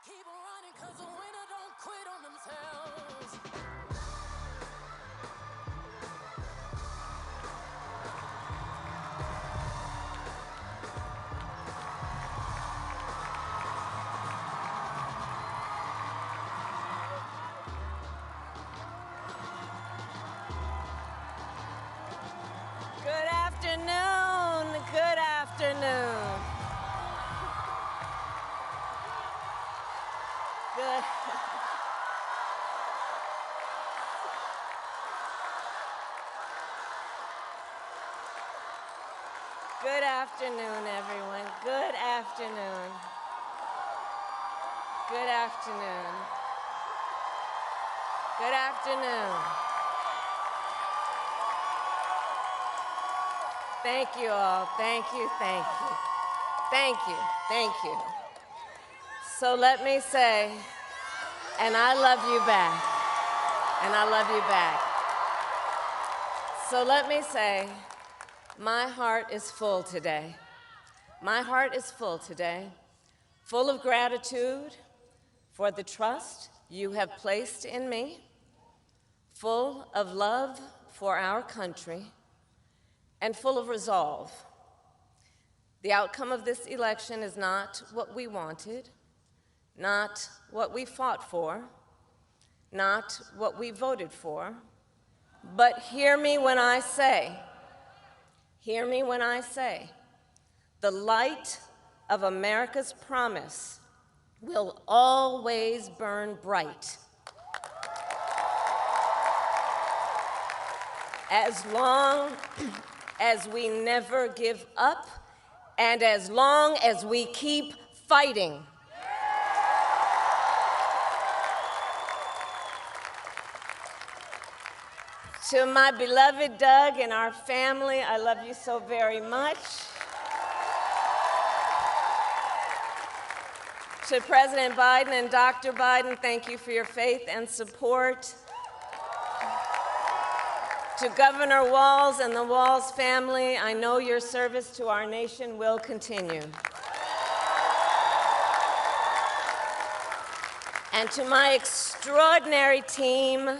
keep running, cause the winner don't quit on themselves. Good afternoon. Good afternoon. Good. Good afternoon, everyone. Good afternoon. Good afternoon. Good afternoon. Thank you all. Thank you, thank you. Thank you, thank you. So let me say, and I love you back. And I love you back. So let me say, my heart is full today. My heart is full today, full of gratitude for the trust you have placed in me, full of love for our country, and full of resolve. The outcome of this election is not what we wanted, not what we fought for, not what we voted for, but hear me when I say, the light of America's promise will always burn bright. As long as we never give up, and as long as we keep fighting. To my beloved Doug and our family, I love you so very much. To President Biden and Dr. Biden, thank you for your faith and support. To Governor Walz and the Walz family, I know your service to our nation will continue. And to my extraordinary team,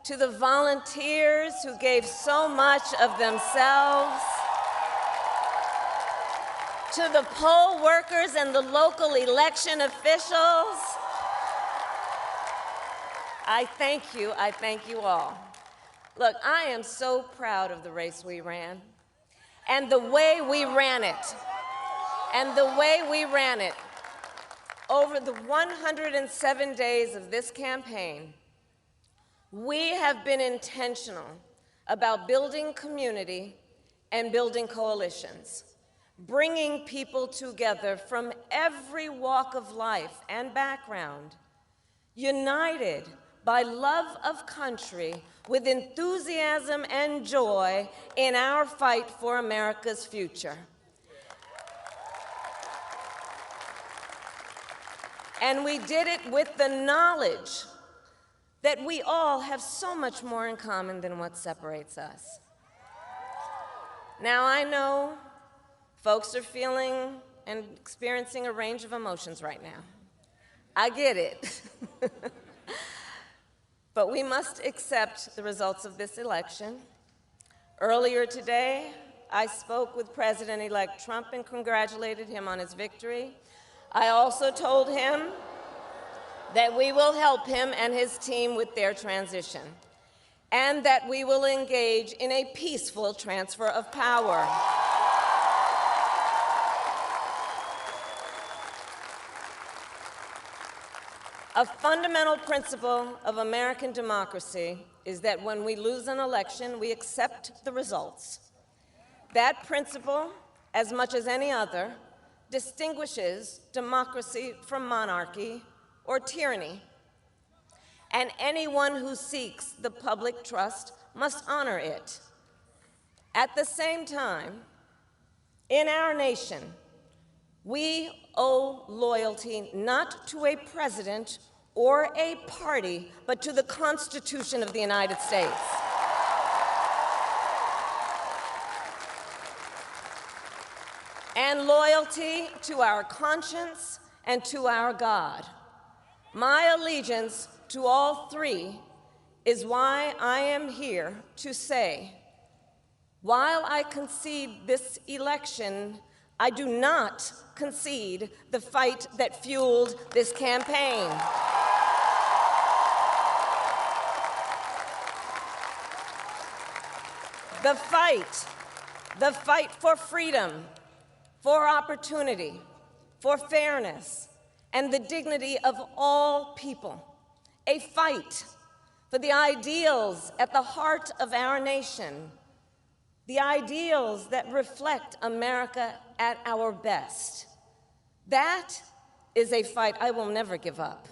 to the volunteers who gave so much of themselves, to the poll workers and the local election officials, I thank you all. Look, I am so proud of the race we ran, and the way we ran it, Over the 107 days of this campaign, we have been intentional about building community and building coalitions, bringing people together from every walk of life and background, united by love of country with enthusiasm and joy in our fight for America's future. And we did it with the knowledge that we all have so much more in common than what separates us. Now, I know folks are feeling and experiencing a range of emotions right now. I get it. But we must accept the results of this election. Earlier today, I spoke with President-elect Trump and congratulated him on his victory. I also told him that we will help him and his team with their transition, and that we will engage in a peaceful transfer of power. A fundamental principle of American democracy is that when we lose an election, we accept the results. That principle, as much as any other, distinguishes democracy from monarchy or tyranny. And anyone who seeks the public trust must honor it. At the same time, in our nation, we owe loyalty not to a president or a party, but to the Constitution of the United States. And loyalty to our conscience and to our God. My allegiance to all three is why I am here to say, while I concede this election, I do not concede the fight that fueled this campaign. The fight for freedom, for opportunity, for fairness, and the dignity of all people. A fight for the ideals at the heart of our nation, the ideals that reflect America at our best. That is a fight I will never give up.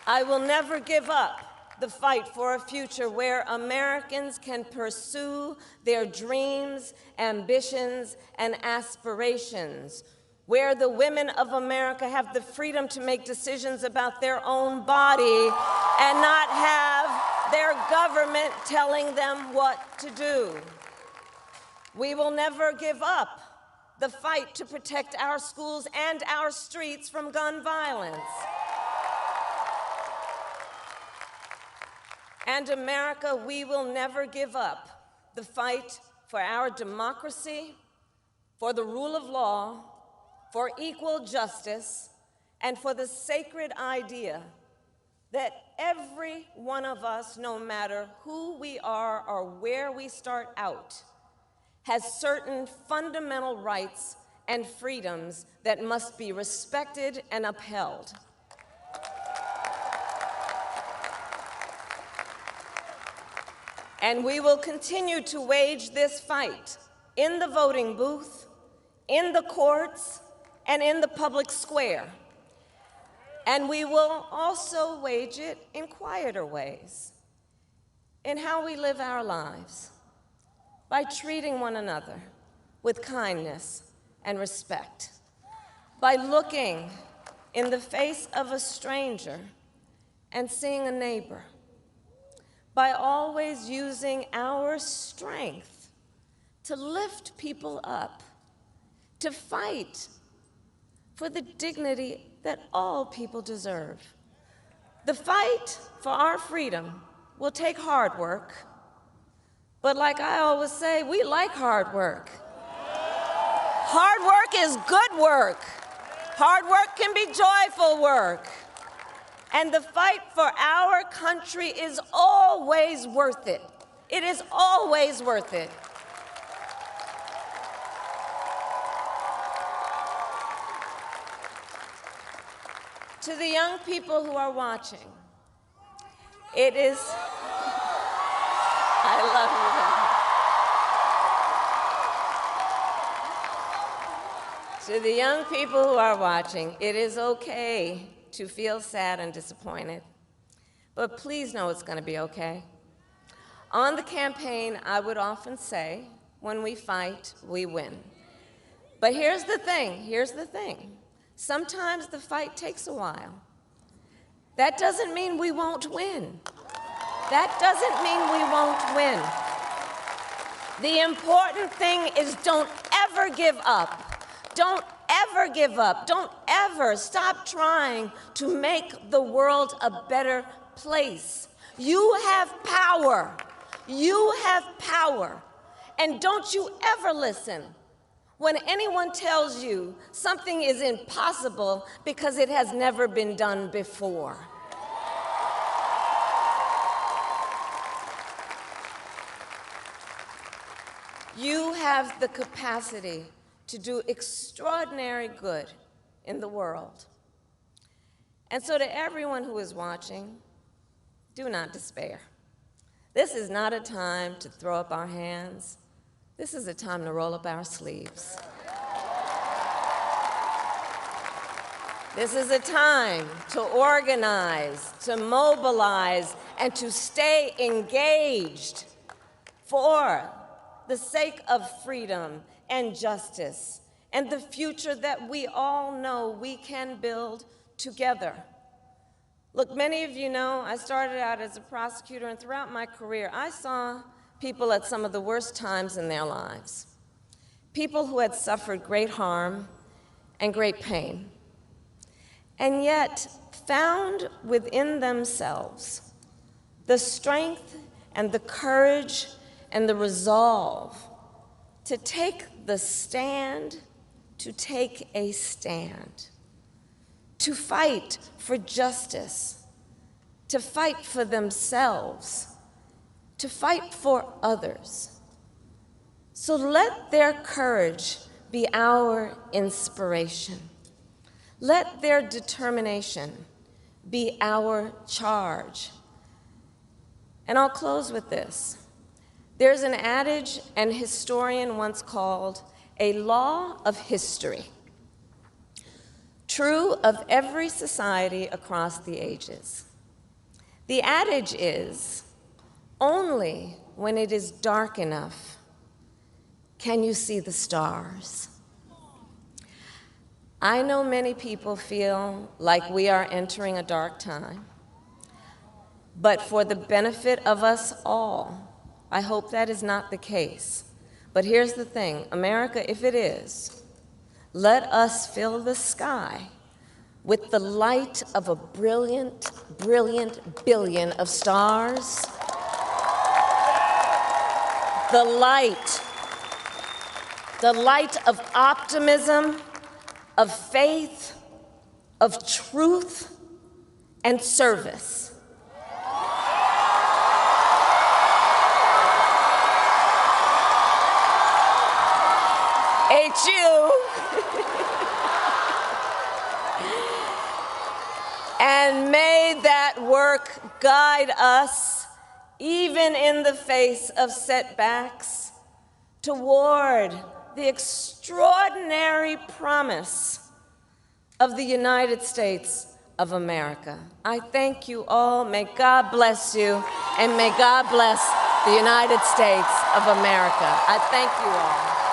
I will never give up the fight for a future where Americans can pursue their dreams, ambitions, and aspirations, where the women of America have the freedom to make decisions about their own body and not have their government telling them what to do. We will never give up the fight to protect our schools and our streets from gun violence. And America, we will never give up the fight for our democracy, for the rule of law, for equal justice, and for the sacred idea that every one of us, no matter who we are or where we start out, has certain fundamental rights and freedoms that must be respected and upheld. And we will continue to wage this fight in the voting booth, in the courts, and in the public square. And we will also wage it in quieter ways, in how we live our lives, by treating one another with kindness and respect, by looking in the face of a stranger and seeing a neighbor, by always using our strength to lift people up, to fight for the dignity that all people deserve. The fight for our freedom will take hard work, but like I always say, we like hard work. Hard work is good work. Hard work can be joyful work. And the fight for our country is always worth it. It is always worth it. To the young people who are watching, it is, I love you. To the young people who are watching, it is okay to feel sad and disappointed, but please know it's going to be okay. On the campaign, I would often say, when we fight, we win. But here's the thing. Sometimes the fight takes a while. That doesn't mean we won't win. That doesn't mean we won't win. The important thing is don't ever give up. Don't ever give up. Don't ever stop trying to make the world a better place. You have power. You have power. And don't you ever listen when anyone tells you something is impossible because it has never been done before. You have the capacity to do extraordinary good in the world. And so to everyone who is watching, do not despair. This is not a time to throw up our hands. This is a time to roll up our sleeves. This is a time to organize, to mobilize, and to stay engaged for the sake of freedom and justice and the future that we all know we can build together. Look, many of you know I started out as a prosecutor, and throughout my career, I saw people at some of the worst times in their lives. People who had suffered great harm and great pain, and yet found within themselves the strength and the courage and the resolve to take the stand, to take a stand, to fight for justice, to fight for themselves, to fight for others. So let their courage be our inspiration. Let their determination be our charge. And I'll close with this. There's an adage an historian once called a law of history, true of every society across the ages. The adage is, only when it is dark enough can you see the stars. I know many people feel like we are entering a dark time, but for the benefit of us all, I hope that is not the case. But here's the thing, America, if it is, let us fill the sky with the light of a brilliant, brilliant billion of stars. The light of optimism, of faith, of truth, and service. HU. And may that work guide us, even in the face of setbacks, toward the extraordinary promise of the United States of America. I thank you all. May God bless you, and may God bless the United States of America. I thank you all.